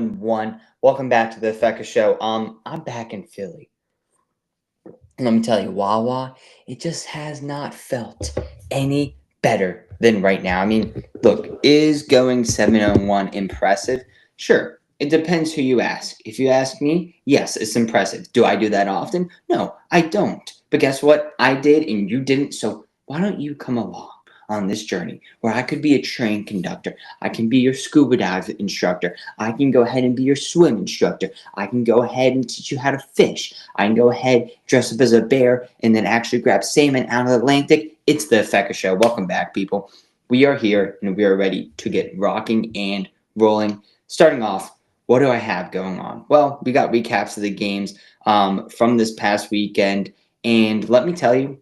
One. Welcome back to the Affaka show. I'm back in Philly. And let me tell you, Wawa, it just has not felt any better than right now. I mean, look, is going 7-1 impressive? Sure. It depends who you ask. If you ask me, yes, it's impressive. Do I do that often? No, I don't. But guess what? I did and you didn't, so why don't you come along on this journey where I could be a train conductor? I can be your scuba dive instructor. I can go ahead and be your swim instructor. I can go ahead and teach you how to fish. I can go ahead, dress up as a bear, and then actually grab salmon out of the Atlantic. It's the Affeka Show. Welcome back, people. We are here and we are ready to get rocking and rolling. Starting off, what do I have going on? Well, we got recaps of the games from this past weekend, and let me tell you,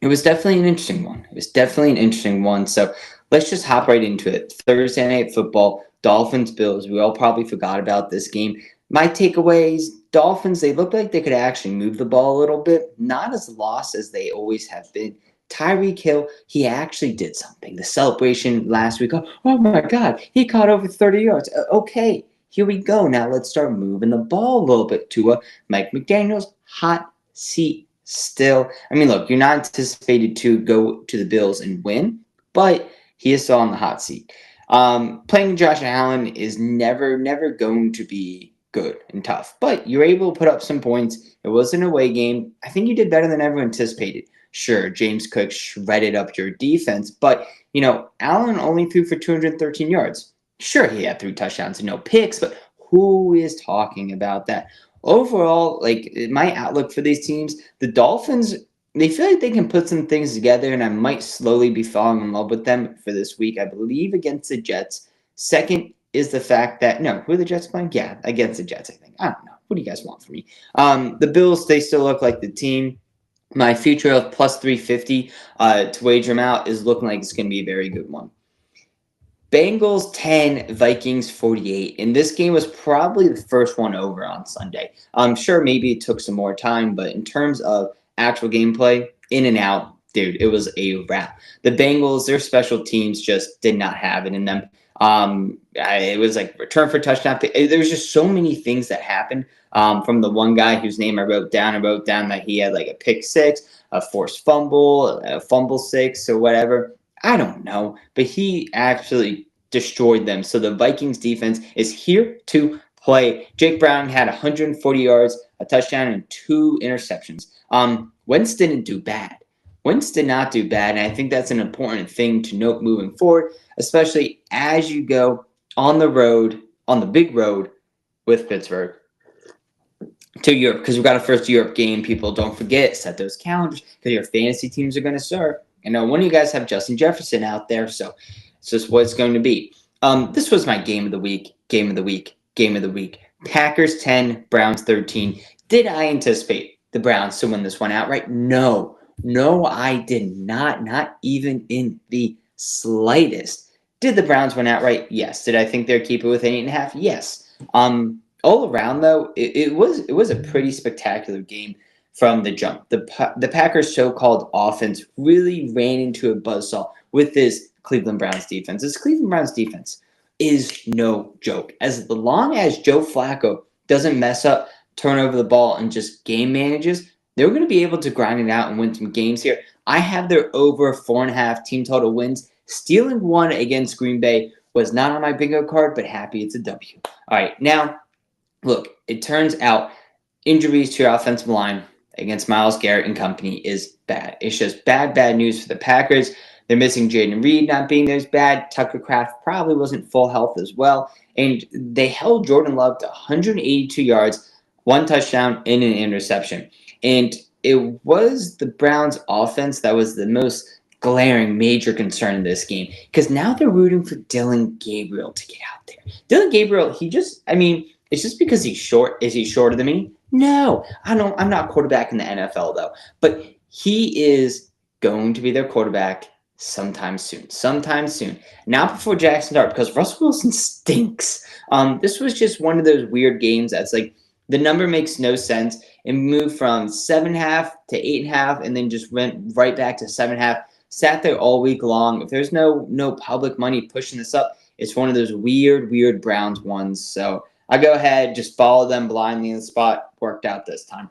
it was definitely an interesting one. It was definitely an interesting one. So let's just hop right into it. Thursday Night Football, Dolphins, Bills. We all probably forgot about this game. My takeaways, Dolphins, they looked like they could actually move the ball a little bit. Not as lost as they always have been. Tyreek Hill, he actually did something. The celebration last week, oh my God, he caught over 30 yards. Okay, here we go. Now let's start moving the ball a little bit. Tua, Mike McDaniels, hot seat still. I mean, look, you're not anticipated to go to the Bills and win, but he is still on the hot seat. Playing Josh Allen is never going to be good and tough, but you're able to put up some points. It was an away game. I think you did better than everyone anticipated. Sure, James Cook shredded up your defense, but, Allen only threw for 213 yards. Sure, he had 3 touchdowns and no picks, but who is talking about that? Overall, like my outlook for these teams, the Dolphins, they feel like they can put some things together, and I might slowly be falling in love with them for this week. I believe against the Jets. Second is the fact that who are the Jets playing? Yeah, against the Jets, I think. I don't know. What do you guys want from me? The Bills, they still look like the team. My future of plus 350 to wager them out is looking like it's going to be a very good one. Bengals 10, Vikings 48. And this game was probably the first one over on Sunday. I'm sure maybe it took some more time, but in terms of actual gameplay, in and out, dude, it was a wrap. The Bengals, their special teams just did not have it in them. It was like return for touchdown. There was just so many things that happened from the one guy whose name I wrote down. I wrote down that he had like a pick six, a forced fumble, a fumble six, or whatever. I don't know, but he actually destroyed them. So the Vikings defense is here to play. Jake Brown had 140 yards, a touchdown, and 2 interceptions. Wentz didn't do bad. Wentz did not do bad, and I think that's an important thing to note moving forward, especially as you go on the road, on the big road with Pittsburgh to Europe, because we've got a first Europe game. People, don't forget, set those calendars because your fantasy teams are going to start. I know one of you guys have Justin Jefferson out there, so it's just what it's going to be. This was my game of the week. Packers 10, Browns 13. Did I anticipate the Browns to win this one outright? No, I did not. Not even in the slightest. Did the Browns win outright? Yes. Did I think they'd keep it within 8.5? Yes. All around though, it was a pretty spectacular game from the jump. The Packers' so-called offense really ran into a buzzsaw with this Cleveland Browns defense. This Cleveland Browns defense is no joke. As long as Joe Flacco doesn't mess up, turn over the ball, and just game manages, they're going to be able to grind it out and win some games here. I have their over 4.5 team total wins. Stealing one against Green Bay was not on my bingo card, but happy it's a W. All right, now, look, it turns out injuries to your offensive line against Myles Garrett and company is bad. It's just bad news for the Packers. They're missing Jaden Reed not being there is bad. Tucker Kraft probably wasn't full health as well. And they held Jordan Love to 182 yards, 1 touchdown, and an interception. And it was the Browns' offense that was the most glaring major concern in this game, because now they're rooting for Dylan Gabriel to get out there. Dylan Gabriel, it's just because he's short. Is he shorter than me? No, I'm not a quarterback in the NFL, though. But he is going to be their quarterback sometime soon. Not before Jackson Dart, because Russell Wilson stinks. This was just one of those weird games that's like the number makes no sense. It moved from 7.5 to 8.5, and then just went right back to 7.5. Sat there all week long. If there's no public money pushing this up, it's one of those weird Browns ones. So I go ahead, just follow them blindly in the spot. Worked out this time.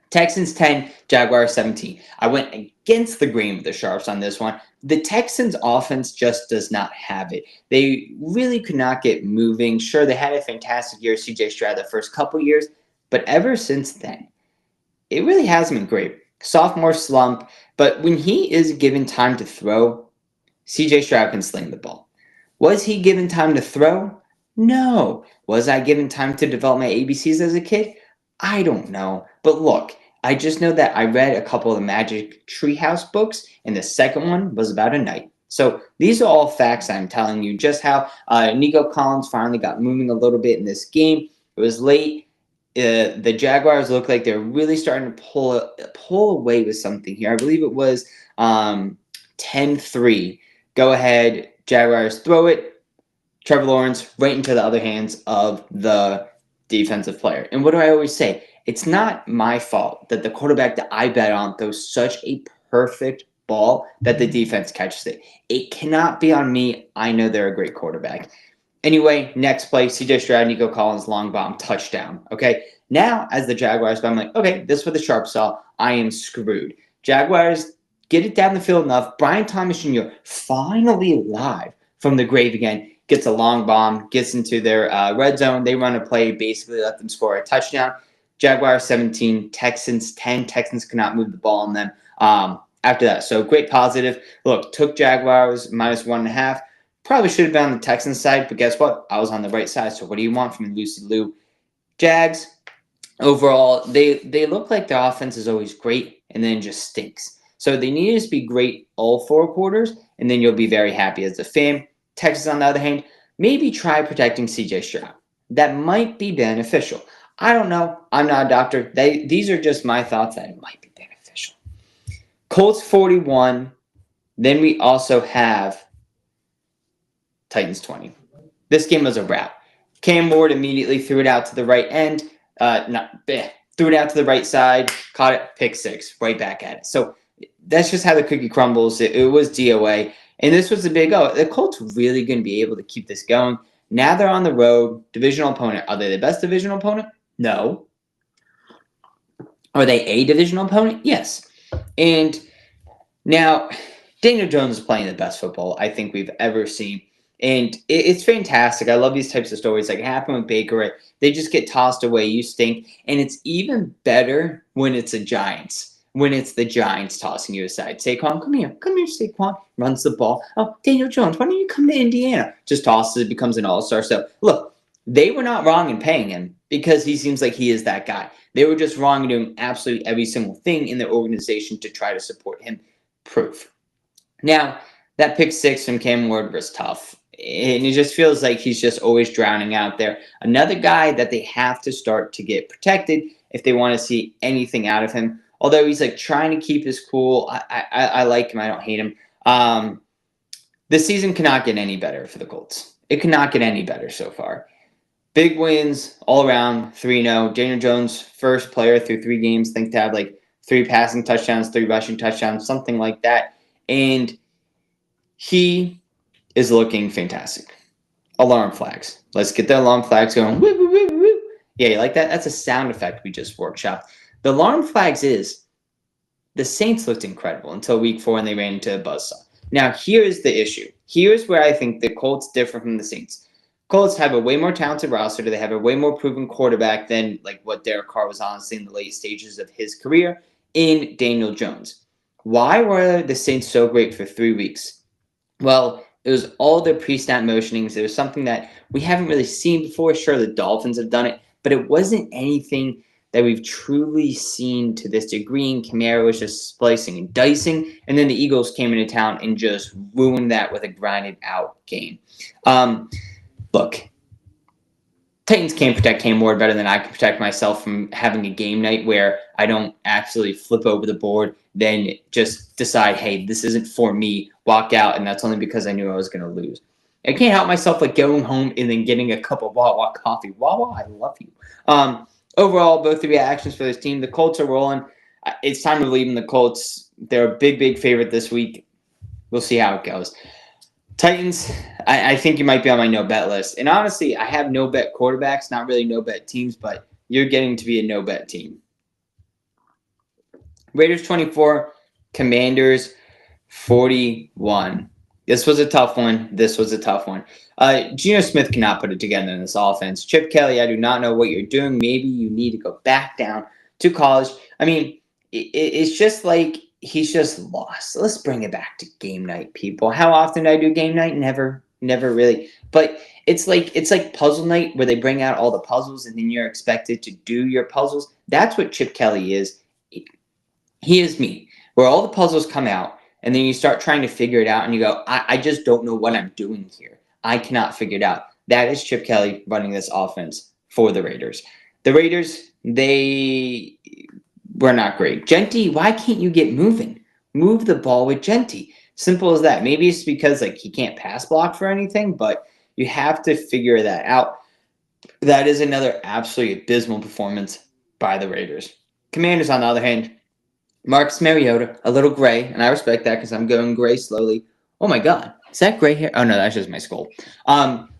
Texans 10, Jaguars 17. I went against the grain with the Sharps on this one. The Texans offense just does not have it. They really could not get moving. Sure, they had a fantastic year, CJ Stroud, the first couple years, but ever since then, it really hasn't been great. Sophomore slump, but when he is given time to throw, CJ Stroud can sling the ball. Was he given time to throw? No. Was I given time to develop my ABCs as a kid? I don't know. But look, I just know that I read a couple of the Magic Treehouse books, and the second one was about a knight. So these are all facts I'm telling you. Just how Nico Collins finally got moving a little bit in this game. It was late. The Jaguars looked like they're really starting to pull away with something here. I believe it was 10-3. Go ahead, Jaguars throw it. Trevor Lawrence right into the other hands of the defensive player. And what do I always say? It's not my fault that the quarterback that I bet on throws such a perfect ball that the defense catches it. It cannot be on me. I know they're a great quarterback. Anyway, next play, CJ Stroud, Nico Collins, long bomb, touchdown. Okay, now as the Jaguars, I'm like, okay, this is what the Sharp saw. I am screwed. Jaguars get it down the field enough. Brian Thomas Jr. finally alive from the grave again. Gets a long bomb, gets into their red zone. They run a play, basically let them score a touchdown. Jaguars 17, Texans 10. Texans cannot move the ball on them after that. So great positive. Look, took Jaguars -1.5. Probably should have been on the Texans side, but guess what? I was on the right side. So what do you want from Lucy Lou? Jags, overall, they look like their offense is always great and then just stinks. So they need to be great all 4 quarters, and then you'll be very happy as a fan. Texas, on the other hand, maybe try protecting CJ Stroud. That might be beneficial. I don't know. I'm not a doctor. These are just my thoughts that it might be beneficial. Colts 41. Then we also have Titans 20. This game was a wrap. Cam Ward immediately threw it out to the right end. Threw it out to the right side. Caught it. Pick 6. Right back at it. So that's just how the cookie crumbles. It was DOA. And this was a big, the Colts really going to be able to keep this going. Now they're on the road. Divisional opponent. Are they the best divisional opponent? No. Are they a divisional opponent? Yes. And now Daniel Jones is playing the best football I think we've ever seen. And it's fantastic. I love these types of stories. Like it happened with Baker. They just get tossed away. You stink. And it's even better when it's a Giants. When it's the Giants tossing you aside. Saquon, come here. Come here, Saquon. Runs the ball. Oh, Daniel Jones, why don't you come to Indiana? Just tosses it, becomes an all-star. So, look, they were not wrong in paying him because he seems like he is that guy. They were just wrong in doing absolutely every single thing in their organization to try to support him. Proof. Now, that pick 6 from Cam Ward was tough. And it just feels like he's just always drowning out there. Another guy that they have to start to get protected if they want to see anything out of him. Although he's like trying to keep his cool. I like him. I don't hate him. This season cannot get any better for the Colts. It cannot get any better so far. Big wins all around, 3-0. Daniel Jones, first player through 3 games, think to have like 3 passing touchdowns, 3 rushing touchdowns, something like that. And he is looking fantastic. Alarm flags. Let's get the alarm flags going. Woo, woo, woo, woo. Yeah, you like that? That's a sound effect we just workshopped. The alarm flags is the Saints looked incredible until week 4 and they ran into a buzzsaw. Now, here's the issue. Here's where I think the Colts differ from the Saints. Colts have a way more talented roster. They have a way more proven quarterback than like what Derek Carr was honestly in the late stages of his career in Daniel Jones. Why were the Saints so great for 3 weeks? Well, it was all their pre-snap motionings. It was something that we haven't really seen before. Sure, the Dolphins have done it, but it wasn't anything that we've truly seen to this degree. And Kamara was just splicing and dicing. And then the Eagles came into town and just ruined that with a grinded-out game. Look, Titans can't protect Cam Ward better than I can protect myself from having a game night where I don't actually flip over the board, then just decide, hey, this isn't for me, walk out, and that's only because I knew I was going to lose. I can't help myself like going home and then getting a cup of Wawa coffee. Wawa, I love you. Overall, both the reactions for this team, the Colts are rolling. It's time to believe in the Colts. They're a big, big favorite this week. We'll see how it goes. Titans, I think you might be on my no bet list. And honestly, I have no bet quarterbacks, not really no bet teams, but you're getting to be a no bet team. Raiders 24, Commanders 41. This was a tough one. Geno Smith cannot put it together in this offense. Chip Kelly, I do not know what you're doing. Maybe you need to go back down to college. I mean, it's just like he's just lost. Let's bring it back to game night, people. How often do I do game night? Never really. But it's like puzzle night where they bring out all the puzzles and then you're expected to do your puzzles. That's what Chip Kelly is. He is me, where all the puzzles come out and then you start trying to figure it out and you go, I just don't know what I'm doing here. I cannot figure it out. That is Chip Kelly running this offense for the Raiders. The Raiders, they were not great. Genty, why can't you get moving? Move the ball with Genty. Simple as that. Maybe it's because he can't pass block for anything, but you have to figure that out. That is another absolutely abysmal performance by the Raiders. Commanders, on the other hand, Marcus Mariota, a little gray, and I respect that because I'm going gray slowly. Oh my God, is that gray hair? Oh no, that's just my skull.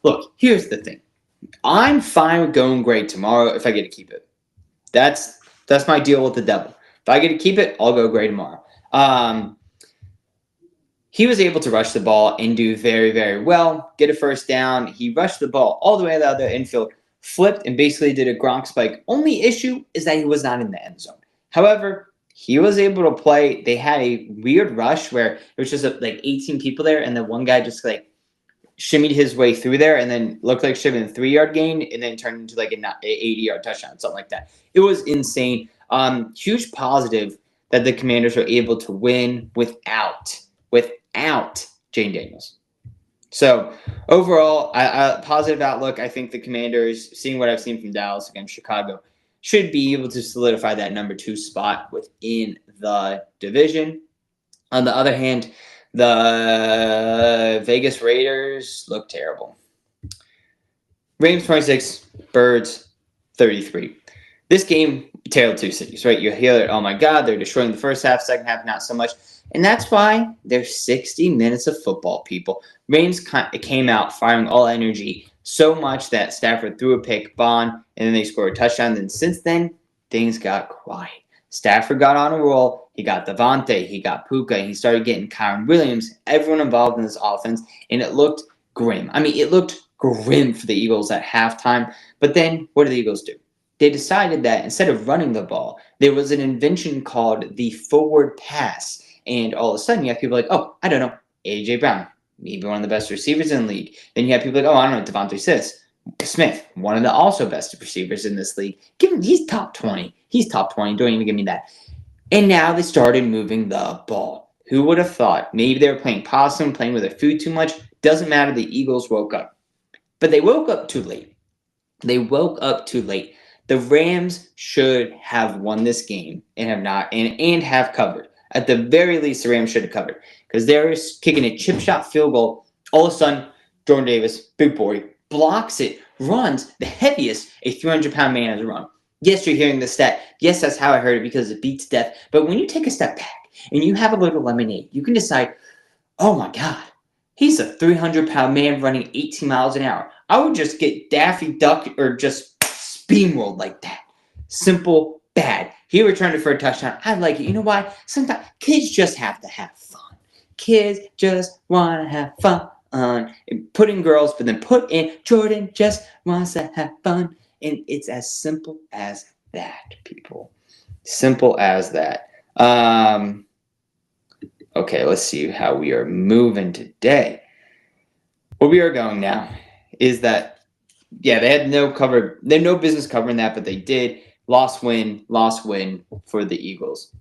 Look, here's the thing. I'm fine with going gray tomorrow if I get to keep it. That's my deal with the devil. If I get to keep it, I'll go gray tomorrow. He was able to rush the ball and do very, very well, get a first down. He rushed the ball all the way to the other infield, flipped, and basically did a Gronk spike. Only issue is that he was not in the end zone. However, he was able to play. They had a weird rush where it was just 18 people there, and then one guy just shimmied his way through there and then looked like should have been a 3-yard gain and then turned into an 80-yard touchdown, something like that. It was insane. Huge positive that the Commanders were able to win without Jane Daniels. So overall, a positive outlook. I think the Commanders, seeing what I've seen from Dallas against Chicago, should be able to solidify that number 2 spot within the division. On the other hand, the Vegas Raiders look terrible. Rams 26, Birds 33. This game, Tale of Two Cities, right? You hear it, oh my God, they're destroying the first half, second half, not so much. And that's why there's 60 minutes of football, people. Rams came out firing all energy so much that Stafford threw a pick, Bond, and then they scored a touchdown. Then since then, things got quiet. Stafford got on a roll. He got Devontae. He got Puka. He started getting Kyron Williams, everyone involved in this offense, and it looked grim. I mean, it looked grim for the Eagles at halftime. But then what do the Eagles do? They decided that instead of running the ball, there was an invention called the forward pass. And all of a sudden, you have people oh, I don't know, A.J. Brown, maybe one of the best receivers in the league. Then you have people oh, I don't know, Devontae Smith, one of the also best receivers in this league. He's top 20. He's top 20. Don't even give me that. And now they started moving the ball. Who would have thought? Maybe they were playing possum, playing with their food too much. Doesn't matter. The Eagles woke up. But they woke up too late. The Rams should have won this game and have not and have covered. At the very least, the Rams should have covered because they're kicking a chip shot field goal. All of a sudden, Jordan Davis, big boy, blocks it, runs the heaviest a 300-pound man has run. Yes, you're hearing the stat. Yes, that's how I heard it because it beats death. But when you take a step back and you have a little lemonade, you can decide, oh my God, he's a 300-pound man running 18 miles an hour. I would just get Daffy Duck or just steamrolled like that. Simple, bad. He returned it for a touchdown. I like it. You know why? Sometimes kids just have to have fun. Kids just want to have fun. Put in girls, but then put in Jordan just wants to have fun. And it's as simple as that, people. Simple as that. Okay, let's see how we are moving today. Where we are going now is that, yeah, they had no business covering that, but they did. Loss win for the Eagles.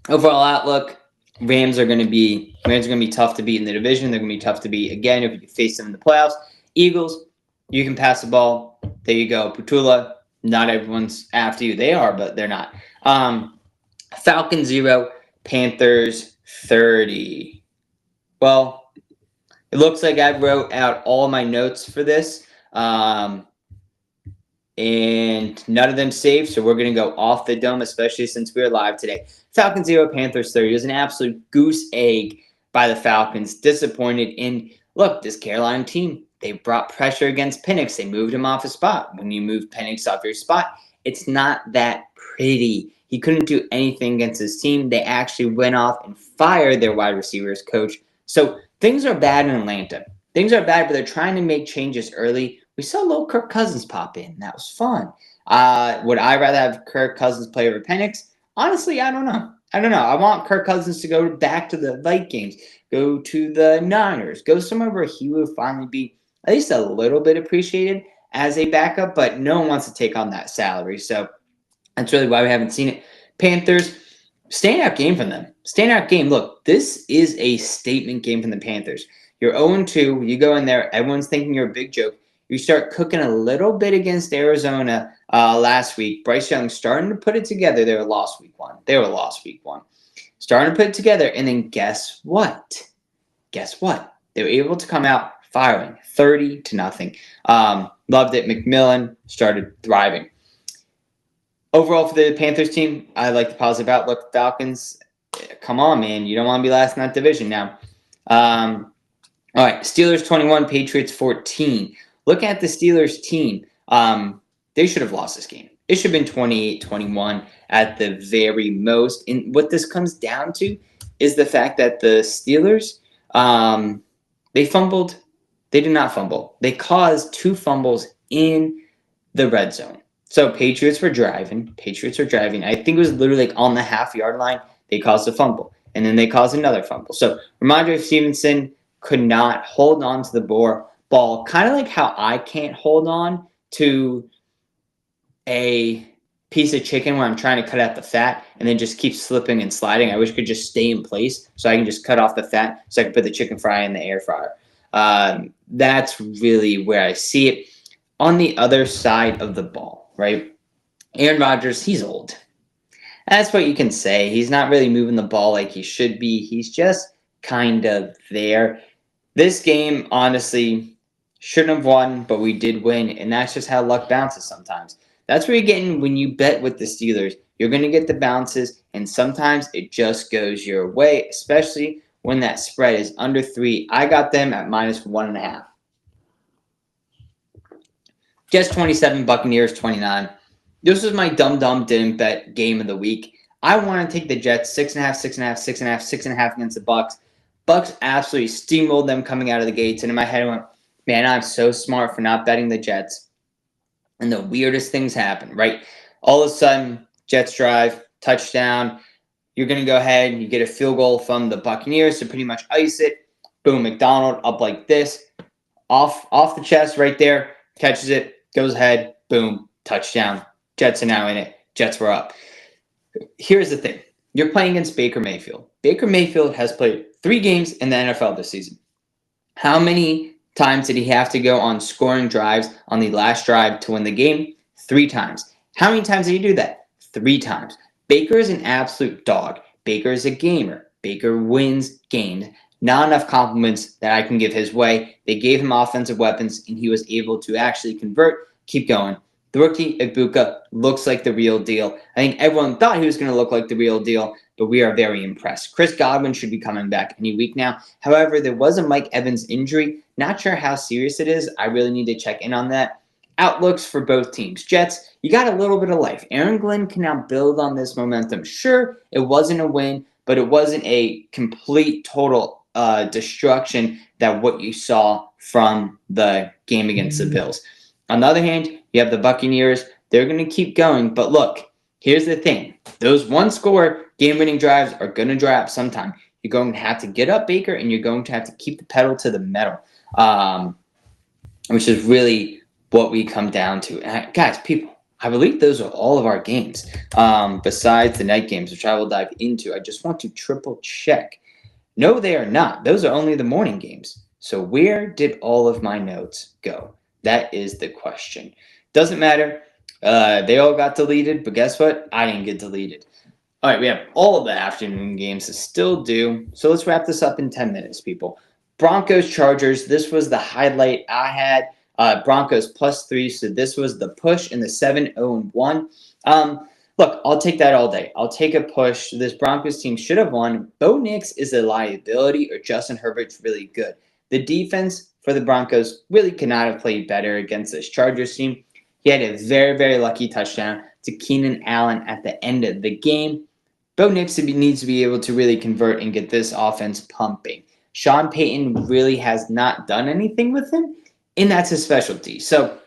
Overall outlook, Rams are going to be tough to beat in the division. They're going to be tough to beat again if you face them in the playoffs. Eagles, you can pass the ball. There you go. Putula, not everyone's after you. They are, but they're not. Falcons 0, Panthers 30. Well, it looks like I wrote out all my notes for this. And none of them saved, so we're going to go off the dome, especially since we're live today. Falcons 0, Panthers 30. It was an absolute goose egg by the Falcons. Disappointed in, look, this Carolina team, they brought pressure against Penix. They moved him off his spot. When you move Penix off your spot, it's not that pretty. He couldn't do anything against his team. They actually went off and fired their wide receivers coach. So things are bad in Atlanta. Things are bad, but they're trying to make changes early. We saw little Kirk Cousins pop in. That was fun. Would I rather have Kirk Cousins play over Penix? Honestly, I don't know. I want Kirk Cousins to go back to the Vikings, go to the Niners, go somewhere where he would finally be at least a little bit appreciated as a backup, but no one wants to take on that salary. So that's really why we haven't seen it. Panthers, standout game from them. Standout game. Look, this is a statement game from the Panthers. You're 0-2. You go in there. Everyone's thinking you're a big joke. You start cooking a little bit against Arizona last week. Bryce Young starting to put it together. They were lost week one. Starting to put it together. And then guess what? They were able to come out firing 30-0. Loved it. McMillan started thriving. Overall, for the Panthers team, I like the positive outlook. Falcons, come on, man. You don't want to be last in that division now. All right, Steelers 21, Patriots 14. Looking at the Steelers team, they should have lost this game. It should have been 28-21 at the very most. And what this comes down to is the fact that the Steelers, they fumbled. They did not fumble. They caused 2 fumbles in the red zone. So Patriots were driving. I think it was literally like on the half-yard line. They caused a fumble. And then they caused another fumble. So Ramondre Stevenson could not hold on to the ball, kind of like how I can't hold on to a piece of chicken where I'm trying to cut out the fat and then just keep slipping and sliding. I wish it could just stay in place so I can just cut off the fat so I can put the chicken fry in the air fryer. That's really where I see it. On the other side of the ball, right? Aaron Rodgers, he's old. That's what you can say. He's not really moving the ball like he should be. He's just kind of there. This game, honestly, shouldn't have won, but we did win, and that's just how luck bounces sometimes. That's what you're getting when you bet with the Steelers. You're going to get the bounces, and sometimes it just goes your way, especially when that spread is under 3. I got them at -1.5. Jets 27, Buccaneers 29. This was my dumb didn't bet game of the week. I want to take the Jets 6.5 against the Bucs. Bucs absolutely steamrolled them coming out of the gates, and in my head I went, man, I'm so smart for not betting the Jets. And the weirdest things happen, right? All of a sudden, Jets drive, touchdown. You're going to go ahead and you get a field goal from the Buccaneers to pretty much ice it. Boom, McDonald up like this. Off the chest right there, catches it, goes ahead, boom, touchdown. Jets are now in it. Jets were up. Here's the thing. You're playing against Baker Mayfield. Baker Mayfield has played 3 games in the NFL this season. How many times did he have to go on scoring drives on the last drive to win the game? 3 times. How many times did he do that? 3 times. Baker is an absolute dog. Baker is a gamer. Baker wins games. Not enough compliments that I can give his way. They gave him offensive weapons, and he was able to actually convert. Keep going. The rookie, Affaka, looks like the real deal. I think everyone thought he was going to look like the real deal, but we are very impressed. Chris Godwin should be coming back any week now. However, there was a Mike Evans injury. Not sure how serious it is. I really need to check in on that. Outlooks for both teams. Jets, you got a little bit of life. Aaron Glenn can now build on this momentum. Sure, it wasn't a win, but it wasn't a complete, total destruction that what you saw from the game against the Bills. On the other hand, you have the Buccaneers. They're going to keep going. But look, here's the thing. Those one-score game-winning drives are going to dry up sometime. You're going to have to get up Baker, and you're going to have to keep the pedal to the metal, which is really what we come down to. And guys, people, I believe those are all of our games besides the night games, which I will dive into. I just want to triple-check. No, they are not. Those are only the morning games. So where did all of my notes go? That is the question. Doesn't matter. They all got deleted, but guess what? I didn't get deleted. All right, we have all of the afternoon games to still do. So let's wrap this up in 10 minutes, people. Broncos, Chargers. This was the highlight I had. Broncos +3, so this was the push in the 7-0-1. Look, I'll take that all day. I'll take a push. This Broncos team should have won. Bo Nix is a liability, or Justin Herbert's really good. The defense for the Broncos really could not have played better against this Chargers team. He had a very, very lucky touchdown to Keenan Allen at the end of the game. Bo Nix needs to be able to really convert and get this offense pumping. Sean Payton really has not done anything with him, and that's his specialty. So,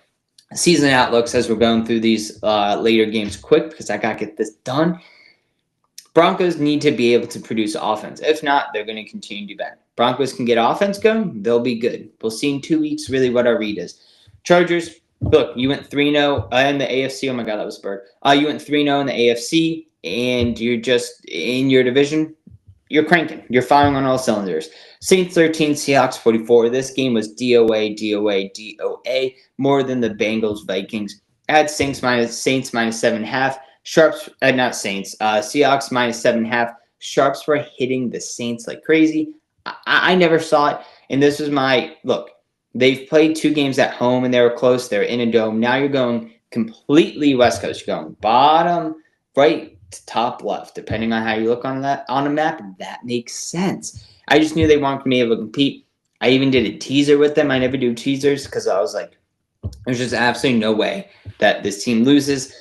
season outlooks as we're going through these later games quick because I got to get this done. Broncos need to be able to produce offense. If not, they're going to continue to do bad. Broncos can get offense going, they'll be good. We'll see in 2 weeks really what our read is. Chargers, look, you went 3-0 in the AFC. Oh my God, that was a bird. You went 3-0 in the AFC, and you're just in your division. You're cranking. You're firing on all cylinders. Saints 13, Seahawks 44. This game was DOA, DOA, DOA, more than the Bengals Vikings. Add Saints minus 7.5. Sharps, not Saints. Seahawks minus 7.5. Sharps were hitting the Saints like crazy. I never saw it, and this was my look. They've played 2 games at home, and they were close. They're in a dome. Now you're going completely West Coast. You're going bottom right to top left, depending on how you look on a map. That makes sense. I just knew they wanted to be able to compete. I even did a teaser with them. I never do teasers because I was like, there's just absolutely no way that this team loses.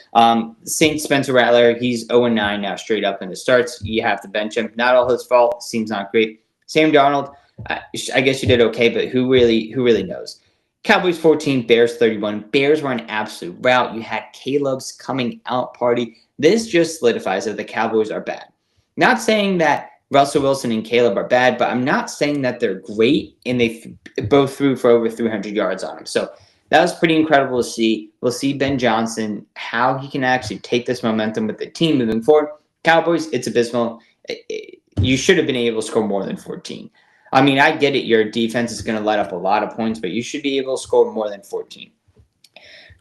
Saint Spencer Rattler, he's 0-9 now straight up in the starts. You have to bench him. Not all his fault. Seems not great. Sam Darnold, I guess you did okay, but who really knows? Cowboys 14, Bears 31. Bears were an absolute rout. You had Caleb's coming out party. This just solidifies that the Cowboys are bad. Not saying that Russell Wilson and Caleb are bad, but I'm not saying that they're great, and they both threw for over 300 yards on them. So that was pretty incredible to see. We'll see Ben Johnson, how he can actually take this momentum with the team moving forward. Cowboys, it's abysmal. You should have been able to score more than 14. I mean, I get it. Your defense is going to let up a lot of points, but you should be able to score more than 14.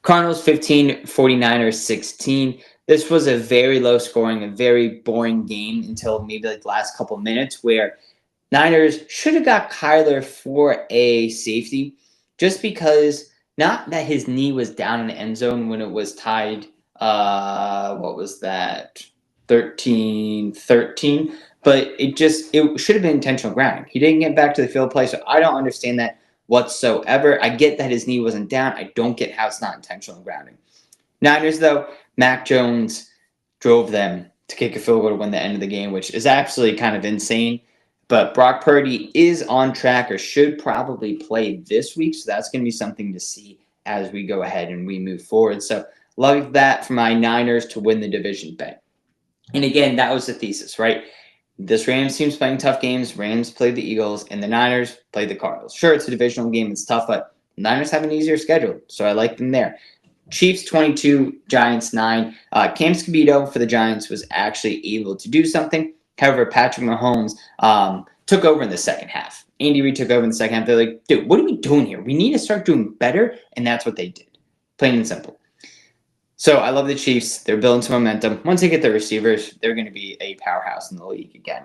Cardinals 15, 49ers 16. This was a very low scoring, a very boring game until maybe like the last couple minutes where Niners should have got Kyler for a safety just because not that his knee was down in the end zone when it was tied, what was that, 13-13, but it should have been intentional grounding. He didn't get back to the field play, so I don't understand that whatsoever. I get that his knee wasn't down. I don't get how it's not intentional grounding. Niners, though, Mac Jones drove them to kick a field goal to win the end of the game, which is absolutely kind of insane. But Brock Purdy is on track or should probably play this week, so that's going to be something to see as we go ahead and we move forward. So love that for my Niners to win the division bet. And again, that was the thesis, right? This Rams team's playing tough games. Rams played the Eagles, and the Niners played the Cardinals. Sure, it's a divisional game. It's tough, but the Niners have an easier schedule, so I like them there. Chiefs 22, Giants 9. Cam Scabito for the Giants was actually able to do something. However, Patrick Mahomes took over in the second half. Andy Reid took over in the second half. They're like, dude, what are we doing here? We need to start doing better, and that's what they did. Plain and simple. So I love the Chiefs. They're building some momentum. Once they get their receivers, they're going to be a powerhouse in the league again.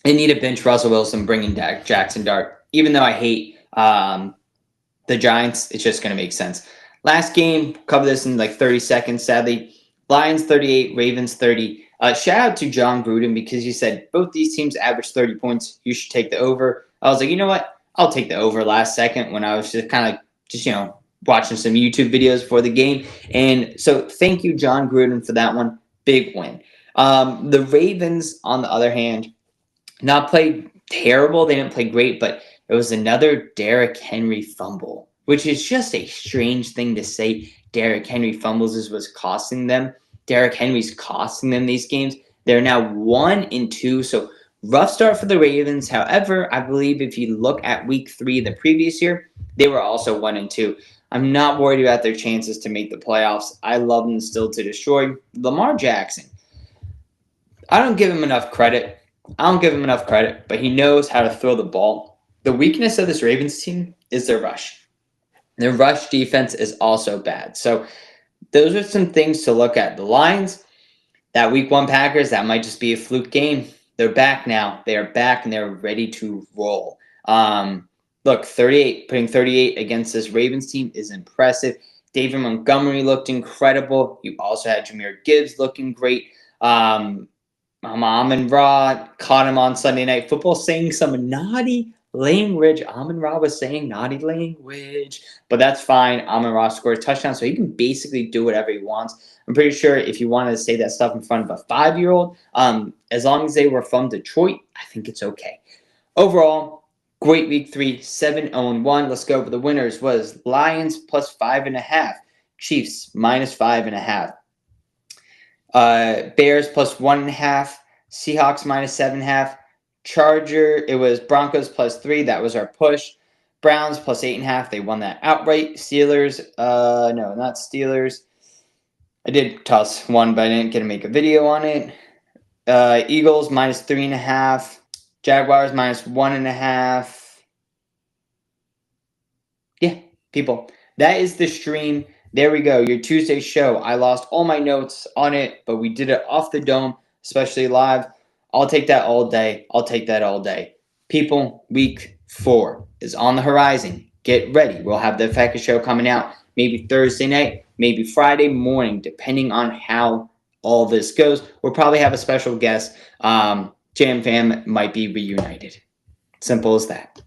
They need to bench Russell Wilson, bring in Jackson Dart. Even though I hate the Giants, it's just going to make sense. Last game, cover this in like 30 seconds, sadly. Lions 38, Ravens 30. Shout out to John Gruden because he said both these teams averaged 30 points. You should take the over. I was like, you know what? I'll take the over last second when I was just kind of watching some YouTube videos before the game. And so thank you, John Gruden, for that one. Big win. The Ravens, on the other hand, not played terrible. They didn't play great, but it was another Derrick Henry fumble, which is just a strange thing to say. Derrick Henry fumbles is what's costing them. Derrick Henry's costing them these games. They're now 1-2, so rough start for the Ravens. However, I believe if you look at week 3 the previous year, they were also 1-2. I'm not worried about their chances to make the playoffs. I love them still to destroy. Lamar Jackson, I don't give him enough credit. But he knows how to throw the ball. The weakness of this Ravens team is their rush. Their rush defense is also bad. So those are some things to look at. The Lions, that week 1 Packers, that might just be a fluke game. They're back now. They are back, and they're ready to roll. Look, putting 38 against this Ravens team is impressive. David Montgomery looked incredible. You also had Jahmyr Gibbs looking great. Amon-Ra caught him on Sunday Night Football saying some naughty language. Amon-Ra was saying naughty language, but that's fine. Amon-Ra scored a touchdown, so he can basically do whatever he wants. I'm pretty sure if you wanted to say that stuff in front of a 5-year-old, as long as they were from Detroit, I think it's okay. Overall, great week 3, 7-0-1. Let's go over the winners. Was Lions plus 5.5, Chiefs minus 5.5. Bears plus 1.5, Seahawks minus 7.5, it was Broncos plus 3, that was our push. Browns plus 8.5, they won that outright. Steelers, no, not Steelers. I did toss one, but I didn't get to make a video on it. Eagles minus 3.5, Jaguars minus 1.5. Yeah, people, that is the stream. There we go, your Tuesday show. I lost all my notes on it, but we did it off the dome, especially live. I'll take that all day. I'll take that all day. People, week 4 is on the horizon. Get ready. We'll have the Affaka show coming out maybe Thursday night, maybe Friday morning, depending on how all this goes. We'll probably have a special guest. Jam Fam might be reunited. Simple as that.